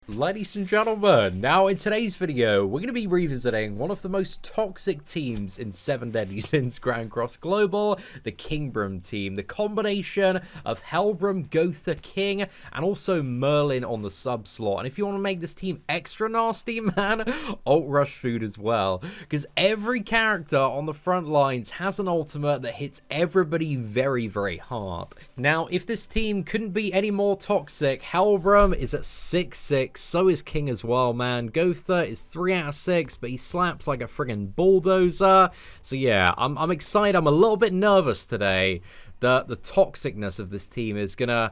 Ladies and gentlemen, now in today's video, we're going to be revisiting one of the most toxic teams in 7 Deadly Sins Grand Cross Global, the Kingbram team. The combination of Helbram, Gotha, King, and also Merlin on the sub slot. And if you want to make this team extra nasty, man, ult rush food as well. Because every character on the front lines has an ultimate that hits everybody very, very hard. Now, if this team couldn't be any more toxic, Helbram is at 6-6. So is King as well, man. Gotha is 3 out of 6, but he slaps like a friggin' bulldozer. So yeah, I'm excited. I'm a little bit nervous today that the toxicness of this team is gonna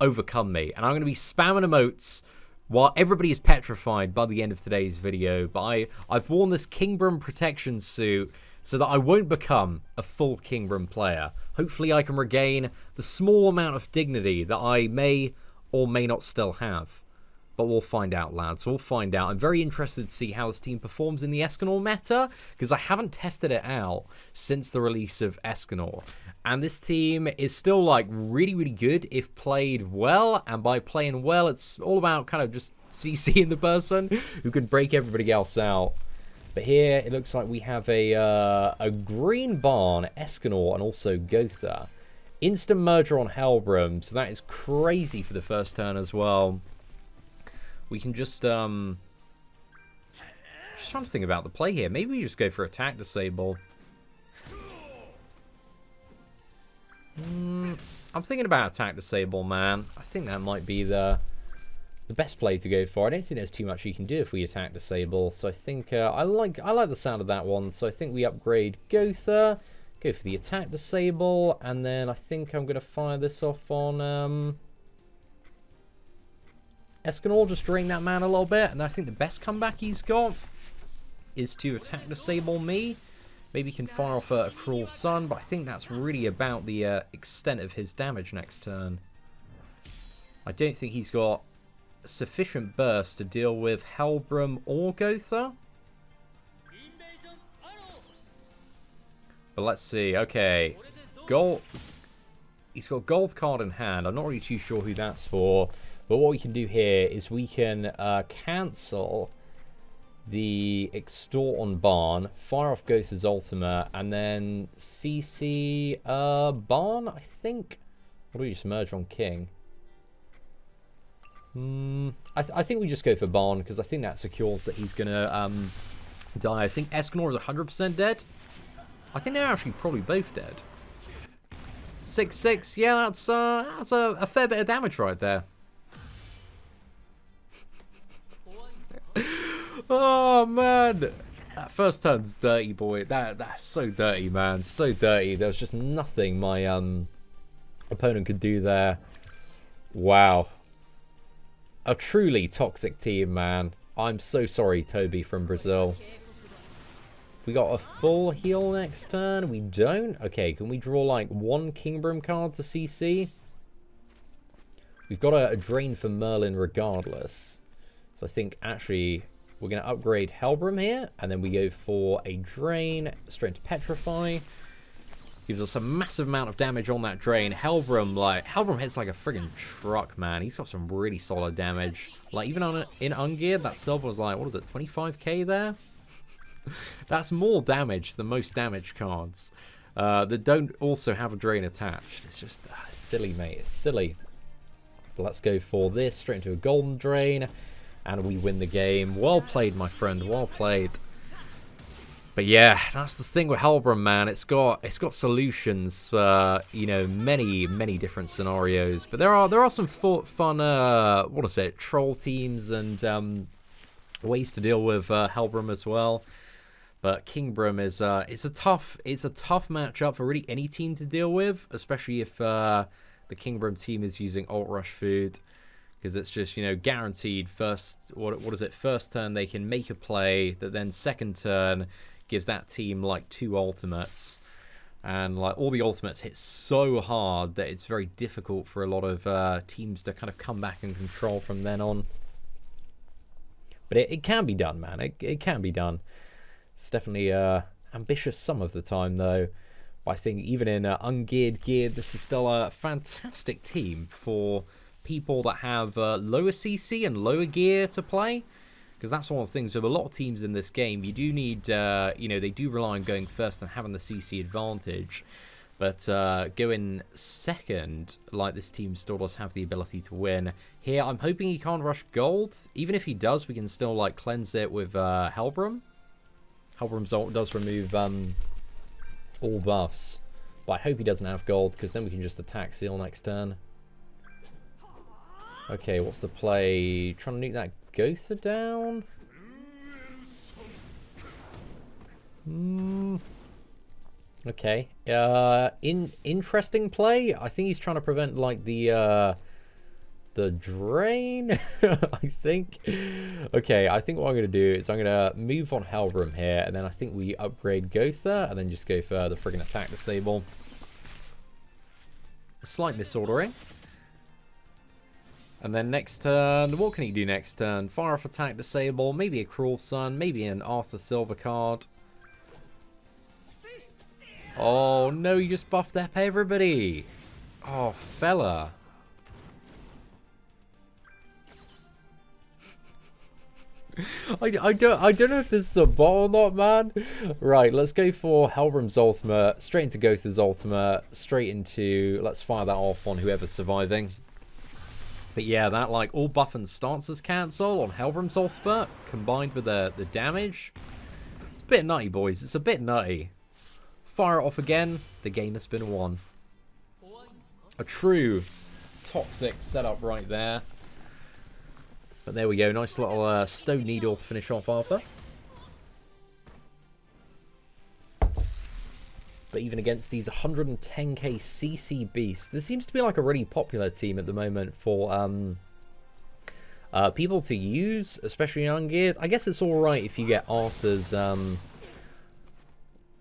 overcome me, and I'm gonna be spamming emotes while everybody is petrified by the end of today's video. But I've worn this Kingbram protection suit so that I won't become a full Kingbram player. Hopefully I can regain the small amount of dignity that I may or may not still have. But we'll find out, lads. We'll find out. I'm very interested to see how this team performs in the Escanor meta, because I haven't tested it out since the release of Escanor. And this team is still, like, really, really good if played well. And by playing well, it's all about kind of just CCing the person who can break everybody else out. But here, it looks like we have a green barn, Escanor, and also Gotha. Instant merger on Helbram, so that is crazy for the first turn as well. We can just trying to think about the play here. Maybe we just go for attack disable. I'm thinking about attack disable, man. I think that might be the best play to go for. I don't think there's too much you can do if we attack disable. So I think I like the sound of that one. So I think we upgrade Gotha, go for the attack disable, and then I think I'm gonna fire this off on Escanor, just drain that man a little bit, and I think the best comeback he's got is to attack disable me. Maybe he can fire off a Cruel Sun, but I think that's really about the extent of his damage next turn. I don't think he's got sufficient burst to deal with Helbram or Gotha. But let's see. Okay, gold. He's got gold card in hand. I'm not really too sure who that's for. But what we can do here is we can cancel the Extort on Barn, fire off Gotha's ultimate, and then CC Barn, I think. Or do we just merge on King? I think we just go for Barn, because I think that secures that he's going to die. I think Escanor is 100% dead. I think they're actually probably both dead. 6-6, yeah, that's a fair bit of damage right there. Oh man, that first turn's dirty, boy. That's so dirty, man. So dirty. There was just nothing my opponent could do there. Wow, a truly toxic team, man. I'm so sorry, Toby from Brazil. If we got a full heal next turn, we don't. Okay, can we draw like one Kingbram card to CC? We've got a drain for Merlin regardless. So I think actually we're going to upgrade Helbram here, and then we go for a drain straight to Petrify. Gives us a massive amount of damage on that drain. Helbram hits like a friggin' truck, man. He's got some really solid damage. Like even in ungeared, that silver was like, what is it, 25k there? That's more damage than most damage cards that don't also have a drain attached. It's just silly, mate. It's silly. But let's go for this straight into a golden drain. And we win the game. Well played, my friend. Well played. But yeah, that's the thing with Helbram, man. It's got solutions for, you know, many different scenarios. But there are some fun what is it, troll teams and ways to deal with Helbram as well. But Kingbram is it's a tough matchup for really any team to deal with, especially if the Kingbram team is using ult rush food. Because it's just, you know, guaranteed first, what is it, first turn they can make a play that then second turn gives that team like 2 ultimates. And like all the ultimates hit so hard that it's very difficult for a lot of teams to kind of come back and control from then on. But it can be done, man. It can be done. It's definitely ambitious some of the time though. But I think even in ungeared, geared, this is still a fantastic team for people that have lower CC and lower gear to play. Because that's one of the things with a lot of teams in this game. You do need, you know, they do rely on going first and having the CC advantage. But going second, like this team still does have the ability to win. Here, I'm hoping he can't rush gold. Even if he does, we can still like cleanse it with Helbram. Helbram's ult does remove all buffs. But I hope he doesn't have gold, because then we can just attack Seal next turn. Okay, what's the play? Trying to nuke that Gotha down? Okay. Interesting play. I think he's trying to prevent like the drain. I think. Okay, I think what I'm gonna do is I'm gonna move on Helbram here, and then I think we upgrade Gotha, and then just go for the friggin' attack disable. A slight misordering. And then next turn, what can he do next turn? Fire off attack disable, maybe a Cruel Sun, maybe an Arthur Silver card. Oh no, you just buffed up everybody. Oh, fella. I don't know if this is a bot or not, man. Right, let's go for Helbram's ultimate, straight into Gotha's ultimate, straight into, let's fire that off on whoever's surviving. But yeah, that like all buff and stances cancel on Helbram's ultimate, combined with the damage. It's a bit nutty, boys. It's a bit nutty. Fire it off again. The game has been won. A true toxic setup right there. But there we go. Nice little stone needle to finish off Arthur. But even against these 110k CC beasts, this seems to be like a really popular team at the moment for people to use, especially young gears. I guess it's alright if you get Arthur's,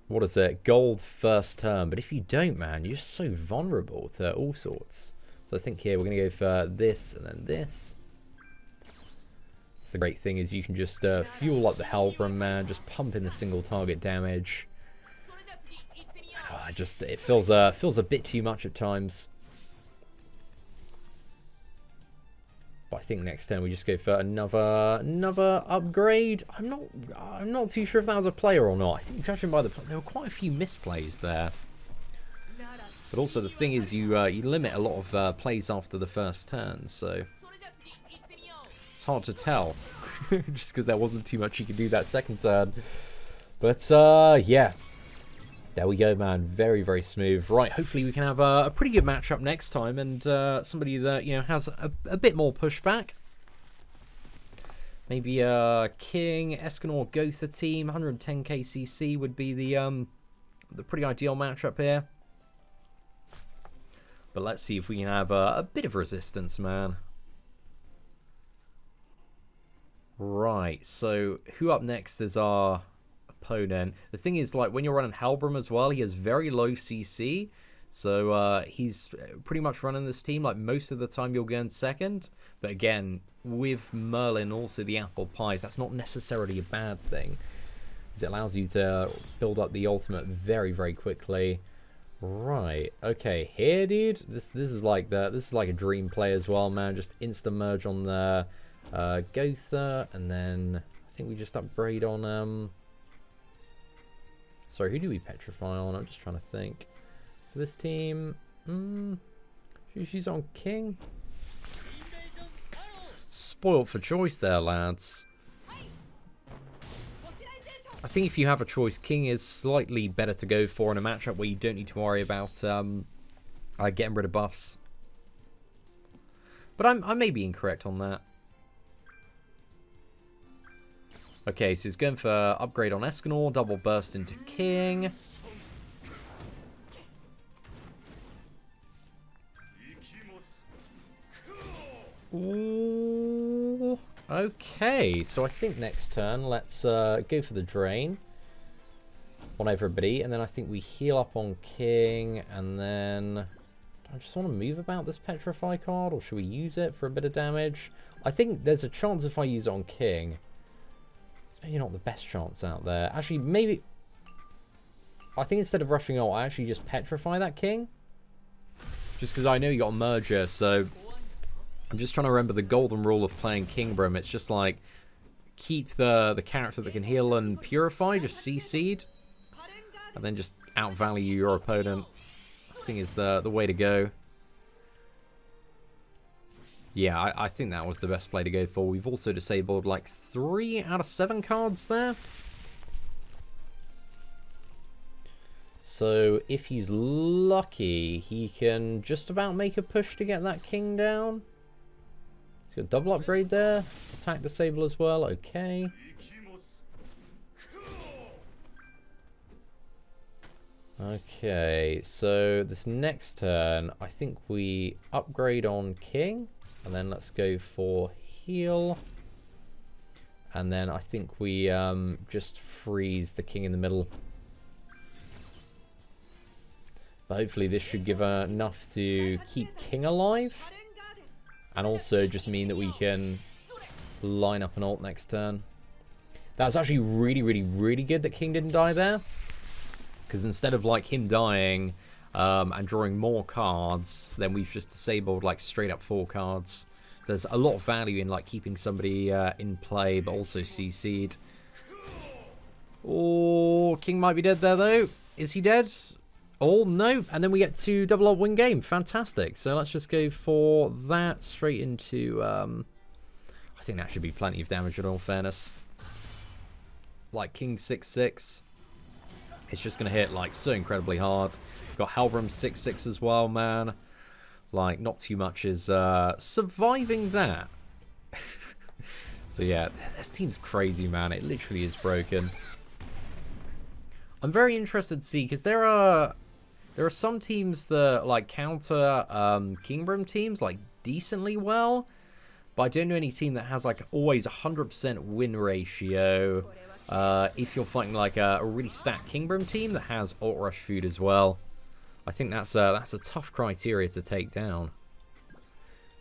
what is it, gold first turn. But if you don't, man, you're just so vulnerable to all sorts. So I think here we're going to go for this and then this. So the great thing is you can just fuel up the Helbram, man, just pump in the single target damage. It feels a bit too much at times. But I think next turn we just go for another upgrade. I'm not too sure if that was a player or not. I think judging by there were quite a few misplays there. But also the thing is you limit a lot of plays after the first turn, so it's hard to tell. Just because there wasn't too much you could do that second turn. But yeah. There we go, man. Very, very smooth. Right, hopefully we can have a pretty good matchup next time, and somebody that, you know, has a bit more pushback. Maybe King, Escanor, Gotha team, 110k CC would be the pretty ideal matchup here. But let's see if we can have a bit of resistance, man. Right, so who up next is our opponent? The thing is, like, when you're running Helbram as well, he has very low CC, so he's pretty much running this team like most of the time you'll get in second. But again, with Merlin also the apple pies, that's not necessarily a bad thing, because it allows you to build up the ultimate very, very quickly. Right, okay, here, dude, this is like a dream play as well, man. Just insta merge on the Gotha, and then I think we just upgrade on sorry, who do we petrify on? I'm just trying to think. For this team, she's on King. Spoiled for choice there, lads. I think if you have a choice, King is slightly better to go for in a matchup where you don't need to worry about getting rid of buffs. But I may be incorrect on that. Okay, so he's going for upgrade on Escanor, double burst into King. Ooh, okay, so I think next turn, let's go for the drain on everybody, and then I think we heal up on King, and then I just want to move about this Petrify card, or should we use it for a bit of damage? I think there's a chance if I use it on King. It's maybe not the best chance out there. Actually, maybe I think instead of rushing ult, I actually just petrify that King. Just because I know you got a merger, so I'm just trying to remember the golden rule of playing Kingbram. It's just like, keep the character that can heal and purify, just CC'd, and then just outvalue your opponent. I think is the way to go. Yeah, I think that was the best play to go for. We've also disabled like 3 out of 7 cards there. So if he's lucky, he can just about make a push to get that king down. He's got a double upgrade there. Attack disable as well. Okay. Okay, so this next turn, I think we upgrade on king. And then let's go for heal. And then I think we just freeze the king in the middle. But hopefully this should give enough to keep king alive. And also just mean that we can line up an ult next turn. That's actually really, really, really good that king didn't die there. Because instead of like him dying and drawing more cards, then we've just disabled like straight up 4 cards. There's a lot of value in like keeping somebody in play, but also CC'd. Oh, king might be dead there though. Is he dead? Oh, no. And then we get to double up win game. Fantastic. So let's just go for that straight into... I think that should be plenty of damage in all fairness. Like king 6/6. It's just going to hit like so incredibly hard. Got Helbram 6/6 as well, man. Like, not too much is surviving that. So yeah, this team's crazy, man. It literally is broken. I'm very interested to see, because there are some teams that like counter Kingbram teams like decently well, but I don't know any team that has like always 100% win ratio. If you're fighting like a really stacked Kingbram team that has ult rush food as well, I think that's a tough criteria to take down.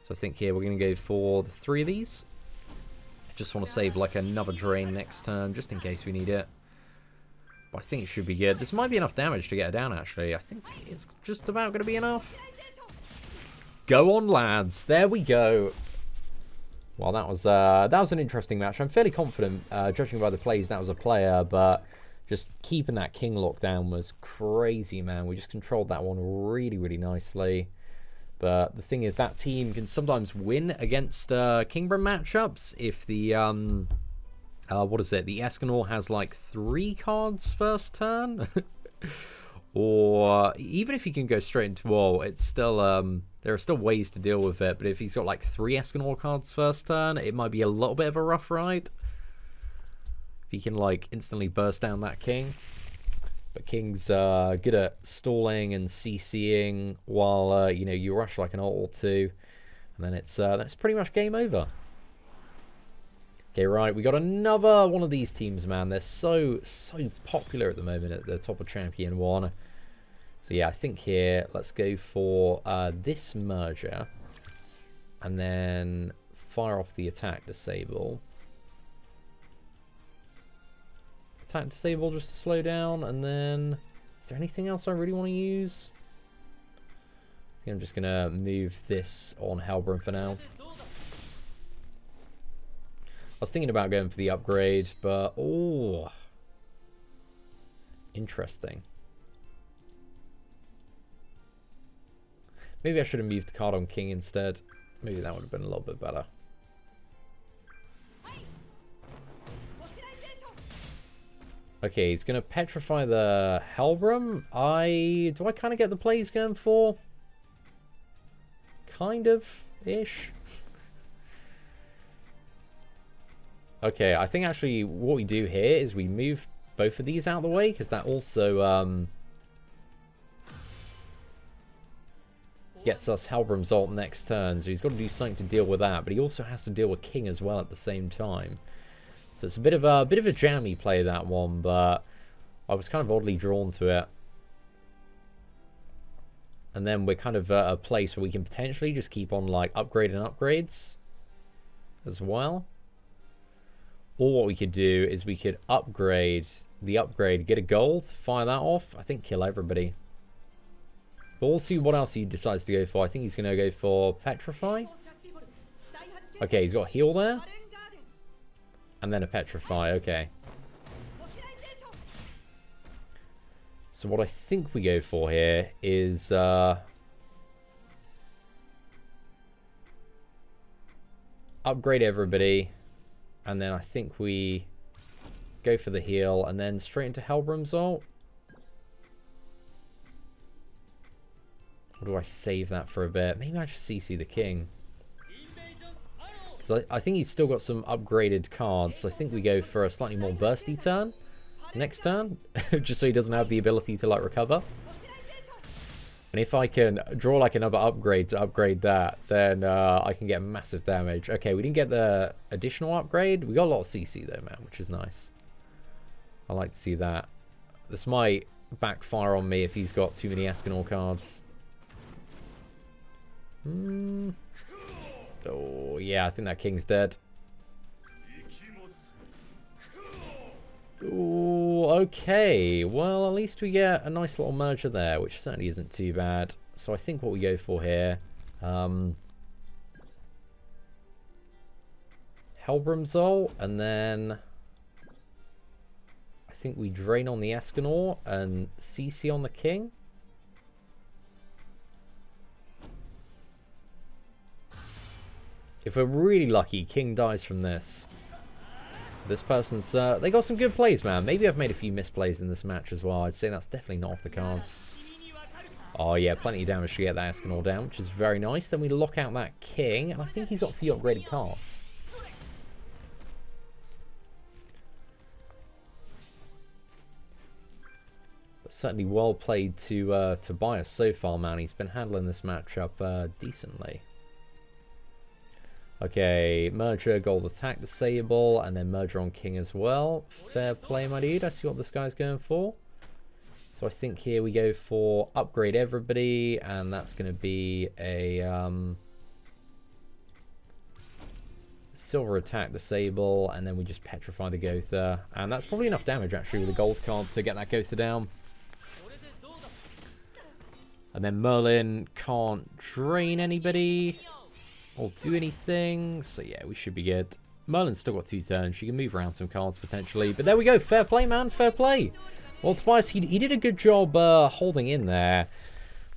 So I think here we're going to go for the 3 of these. Just want to save like another drain next turn, just in case we need it. But I think it should be good. This might be enough damage to get it down, actually. I think it's just about going to be enough. Go on, lads. There we go. Well, that was an interesting match. I'm fairly confident, judging by the plays, that was a player, but just keeping that king locked down was crazy, man. We just controlled that one really, really nicely. But the thing is, that team can sometimes win against Kingbram matchups if the, what is it? The Escanor has like 3 cards first turn. Or even if he can go straight into ult, it's still, there are still ways to deal with it. But if he's got like 3 Escanor cards first turn, it might be a little bit of a rough ride. If he can like instantly burst down that king. But King's good at stalling and CCing while you know, you rush like an ult or 2, and then it's that's pretty much game over. Okay, right, we got another one of these teams, man. They're so popular at the moment at the top of Champion 1. So yeah, I think here let's go for this merger, and then fire off the attack disable. Attack disable just to slow down, and then is there anything else I really want to use? I think I'm just gonna move this on Helbram for now. I was thinking about going for the upgrade, but oh, interesting. Maybe I should have moved the card on king instead. Maybe that would have been a little bit better. Okay, he's going to petrify the Helbram. Do I kind of get the plays going for? Kind of-ish. Okay, I think actually what we do here is we move both of these out of the way, because that also gets us Helbram's ult next turn. So he's got to do something to deal with that, but he also has to deal with king as well at the same time. So it's a bit of a jammy play, that one, but I was kind of oddly drawn to it. And then we're kind of at a place where we can potentially just keep on like upgrading upgrades as well. Or what we could do is we could upgrade the upgrade, get a gold, fire that off, I think kill everybody. But we'll see what else he decides to go for. I think he's going to go for Petrify. Okay, he's got a heal there. And then a petrify, okay. So what I think we go for here is... upgrade everybody. And then I think we go for the heal and then straight into Helbram's ult. Or do I save that for a bit? Maybe I just CC the king. Because I think he's still got some upgraded cards. So I think we go for a slightly more bursty turn next turn. Just so he doesn't have the ability to like recover. And if I can draw like another upgrade to upgrade that, then I can get massive damage. Okay, we didn't get the additional upgrade. We got a lot of CC though, man, which is nice. I like to see that. This might backfire on me if he's got too many Escanor cards. Oh, yeah, I think that king's dead. Ooh, okay. Well, at least we get a nice little merger there, which certainly isn't too bad. So I think what we go for here... Helbram's ult, and then... I think we drain on the Escanor and CC on the king. If we're really lucky, king dies from this. This person's... they got some good plays, man. Maybe I've made a few misplays in this match as well. I'd say that's definitely not off the cards. Oh, yeah, plenty of damage to get that Escanor down, which is very nice. Then we lock out that king, and I think he's got a few upgraded cards. But certainly well played to Tobias so far, man. He's been handling this matchup decently. Okay, merger, gold attack, disable, and then merger on king as well. Fair play, my dude. I see what this guy's going for. So I think here we go for upgrade everybody, and that's going to be a silver attack, disable, and then we just petrify the Gotha. And that's probably enough damage, actually, with a gold card to get that Gotha down. And then Merlin can't drain anybody or do anything, so yeah, we should be good. Merlin's still got 2 turns. She can move around some cards potentially, but there we go. Fair play, man. Fair play. Well, Tobias, he did a good job holding in there,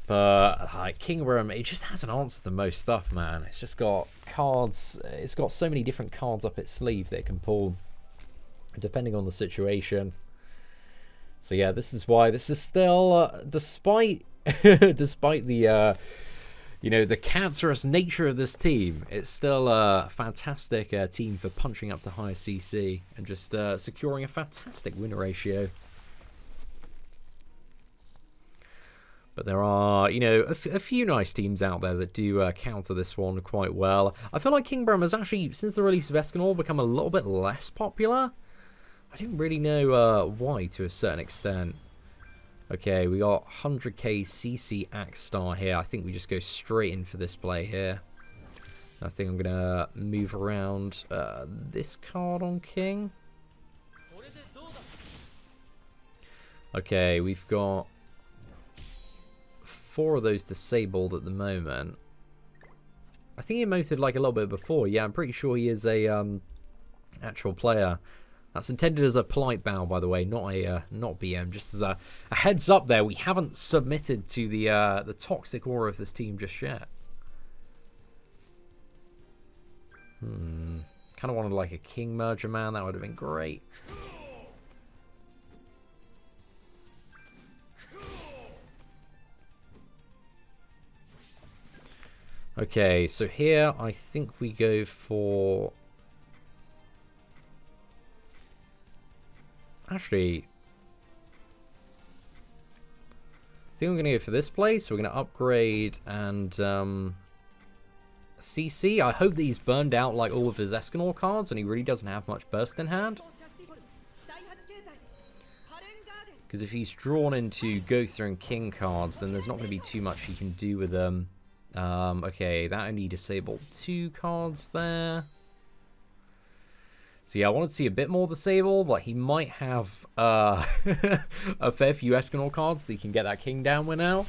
but like Kingbram, it just hasn't answered to most stuff, man. It's just got cards. It's got so many different cards up its sleeve that it can pull, depending on the situation. So yeah, this is why this is still, despite despite the you know, the cancerous nature of this team, it's still a fantastic team for punching up to higher CC and just securing a fantastic win ratio. But there are, you know, a few nice teams out there that do counter this one quite well. I feel like Kingbram has actually, since the release of Escanor, become a little bit less popular. I don't really know why to a certain extent. Okay, we got 100k CC Axe Star here. I think we just go straight in for this play here. I think I'm going to move around this card on King. Okay, we've got 4 of those disabled at the moment. I think he emoted like a little bit before. Yeah, I'm pretty sure he is a actual player. That's intended as a polite bow, by the way, not BM. Just as a heads up there, we haven't submitted to the toxic aura of this team just yet. Kind of wanted like a king merger, man. That would have been great. Okay, so here I think we go for... Actually, I think I'm going to go for this play. So we're going to upgrade and CC. I hope that he's burned out like all of his Escanor cards and he really doesn't have much burst in hand. Because if he's drawn into Gotha and King cards, then there's not going to be too much he can do with them. Okay, that only disabled 2 cards there. So yeah, I wanted to see a bit more disabled. Like he might have a fair few Escanor cards that he can get that king down with now.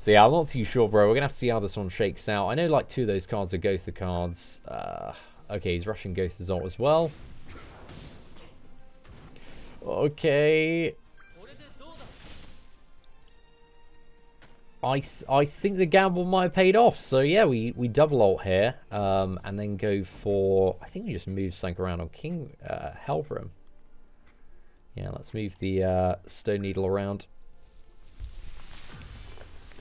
So yeah, I'm not too sure, bro. We're gonna have to see how this one shakes out. I know like 2 of those cards are Gotha cards. Okay, he's rushing Gotha's ult as well. Okay. I think the gamble might have paid off. So yeah, we double ult here, and then go for, I think we just move something around on Helbram. Yeah, let's move the Stone Needle around.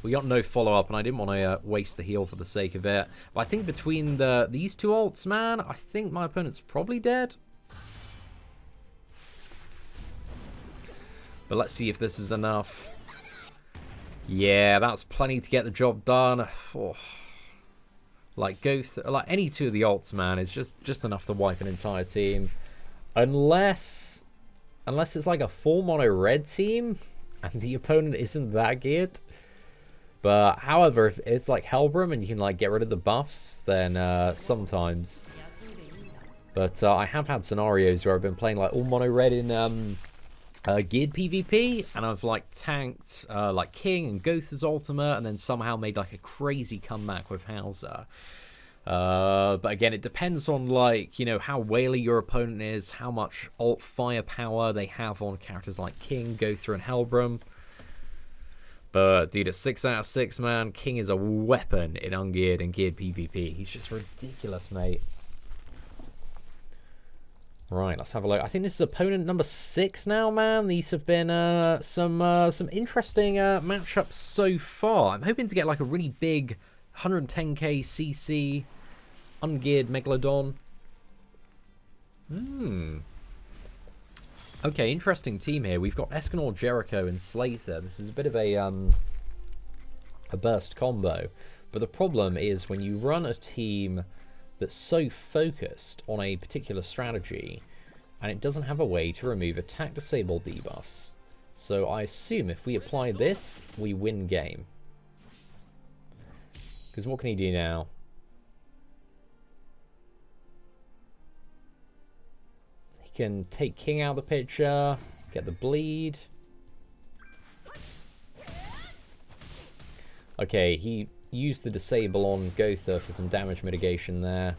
We got no follow-up, and I didn't want to waste the heal for the sake of it. But I think between these 2 ults, man, I think my opponent's probably dead. But let's see if this is enough. Yeah, that's plenty to get the job done. Oh. Like like any 2 of the ults, man, is just enough to wipe an entire team. Unless it's like a full mono red team and the opponent isn't that good. But however, if it's like Helbram and you can like get rid of the buffs, then sometimes. But I have had scenarios where I've been playing like all mono red in geared PvP, and I've like tanked like King and Gotha's ultimate, and then somehow made like a crazy comeback with Hauser. But again, it depends on like, you know, how whaley your opponent is, how much ult firepower they have on characters like King, Gotha, and Helbram. But dude, at 6 out of 6, man, King is a weapon in ungeared and geared PvP. He's just ridiculous, mate. Right, let's have a look. I think this is opponent number 6 now, man. These have been some interesting matchups so far. I'm hoping to get like a really big 110k CC ungeared Megalodon. Okay, interesting team here. We've got Escanor, Jericho, and Slater. This is a bit of a burst combo. But the problem is when you run a team that's so focused on a particular strategy and it doesn't have a way to remove attack disable debuffs. So I assume if we apply this, we win game. Because what can he do now? He can take King out of the picture, get the bleed. Okay, he used the disable on Gotha for some damage mitigation there.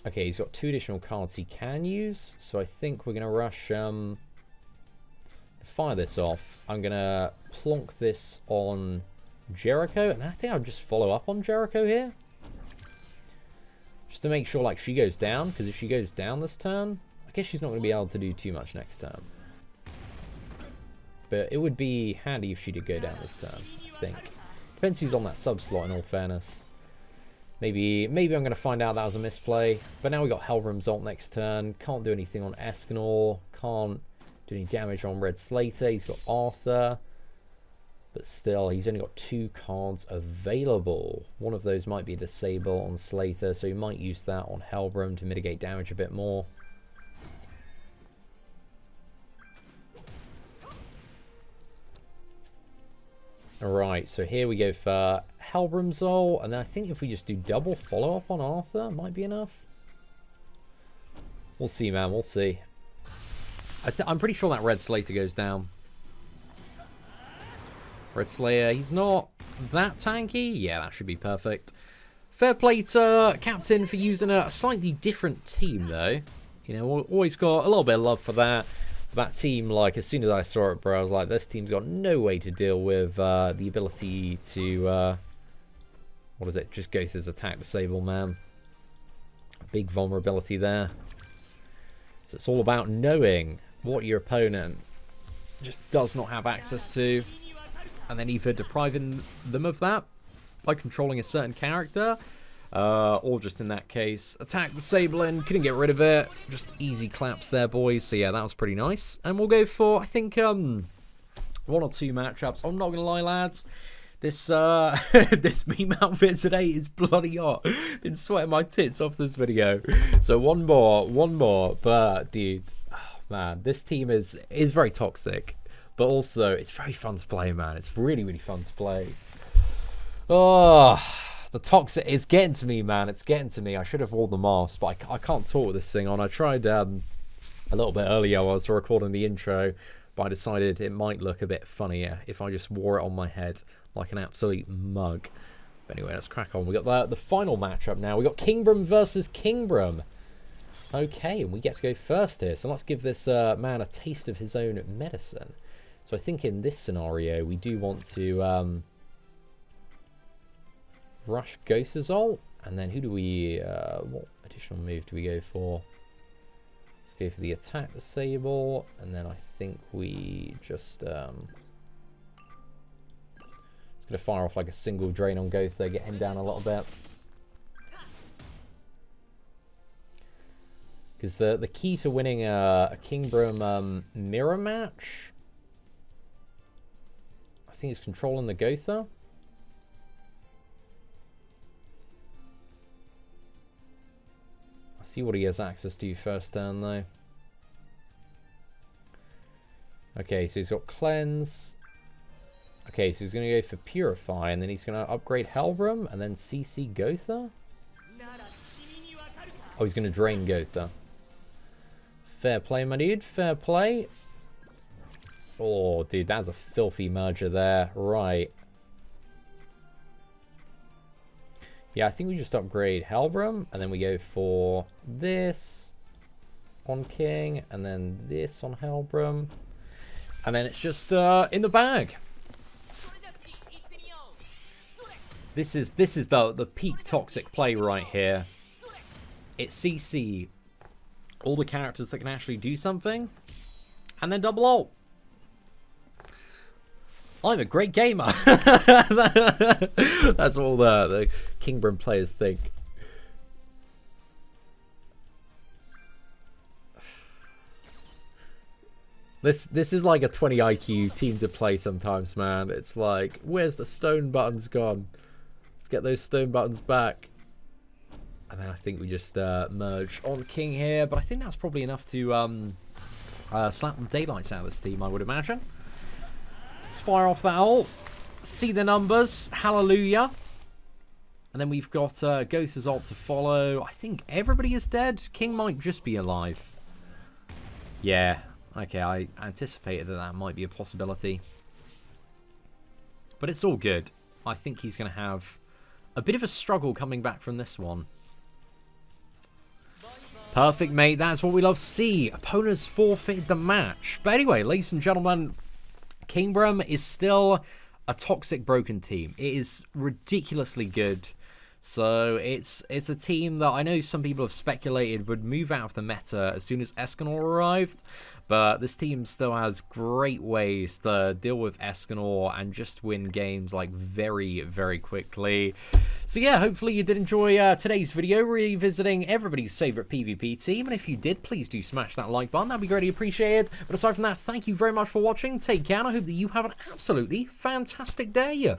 Okay, he's got 2 additional cards he can use, so I think we're going to rush, fire this off. I'm going to plonk this on Jericho, and I think I'll just follow up on Jericho here. Just to make sure, like, she goes down, because if she goes down this turn, I guess she's not going to be able to do too much next turn. But it would be handy if she did go down this turn, I think. Depends who's on that sub slot, in all fairness. Maybe I'm going to find out that was a misplay. But now we got Helbram's ult next turn. Can't do anything on Escanor. Can't do any damage on Red Slater. He's got Arthur. But still, he's only got 2 cards available. One of those might be Disable on Slater, so he might use that on Helbram to mitigate damage a bit more. Alright, so here we go for Helbram's ult, and then I think if we just do double follow-up on Arthur, it might be enough. We'll see, man, we'll see. I'm pretty sure that Red Slater goes down. Red Slayer, he's not that tanky. Yeah, that should be perfect. Fair play to Captain for using a slightly different team, though. You know, always got a little bit of love for that. That team, like, as soon as I saw it, bro, I was like, this team's got no way to deal with the ability to, what is it, just go through his attack disable, man. Big vulnerability there. So it's all about knowing what your opponent just does not have access to, and then either depriving them of that by controlling a certain character, or just in that case, attack disabling, couldn't get rid of it. Just easy claps there, boys. So yeah, that was pretty nice. And we'll go for, I think, 1 or 2 matchups. I'm not going to lie, lads. This this meme outfit today is bloody hot. Been sweating my tits off this video. So one more. But, dude, oh, man, this team is very toxic. But also, it's very fun to play, man. It's really, really fun to play. Oh... The toxic, it's getting to me, man. It's getting to me. I should have worn the mask, but I can't talk with this thing on. I tried a little bit earlier while I was recording the intro, but I decided it might look a bit funnier if I just wore it on my head like an absolute mug. But anyway, let's crack on. We got the final matchup now. We got Kingbram versus Kingbram. Okay, and we get to go first here. So let's give this man a taste of his own medicine. So I think in this scenario, we do want to rush Ghost's ult. And then who do we... what additional move do we go for? Let's go for the attack disable. And then I think we just... It's going to fire off like a single drain on Gotha, get him down a little bit. Because the key to winning a Kingbram mirror match, I think, is controlling the Gotha. I'll see what he has access to first turn, though. Okay, so he's got Cleanse. Okay, so he's going to go for Purify, and then he's going to upgrade Helbram, and then CC Gotha? Oh, he's going to drain Gotha. Fair play, my dude. Fair play. Oh, dude, that's a filthy merger there. Right. Yeah, I think we just upgrade Helbram, and then we go for this on King, and then this on Helbram. And then it's just in the bag. This is the peak toxic play right here. It's CC all the characters that can actually do something, and then double ult. I'm a great gamer. That's all the Kingbram players think. This is like a 20 IQ team to play sometimes, man. It's like, where's the stone buttons gone? Let's get those stone buttons back. And then I think we just merge on King here. But I think that's probably enough to slap the daylights out of this team, I would imagine. Let's fire off that ult. See the numbers. Hallelujah. And then we've got Ghost's ult to follow. I think everybody is dead. King might just be alive. Yeah. Okay, I anticipated that might be a possibility. But it's all good. I think he's going to have a bit of a struggle coming back from this one. Perfect, mate. That's what we love to see. Opponents forfeited the match. But anyway, ladies and gentlemen, Kingbram is still a toxic broken team. It is ridiculously good. So it's a team that I know some people have speculated would move out of the meta as soon as Escanor arrived. But this team still has great ways to deal with Escanor and just win games like very, very quickly. So yeah, hopefully you did enjoy today's video revisiting everybody's favourite PvP team. And if you did, please do smash that like button. That'd be greatly appreciated. But aside from that, thank you very much for watching. Take care, and I hope that you have an absolutely fantastic day.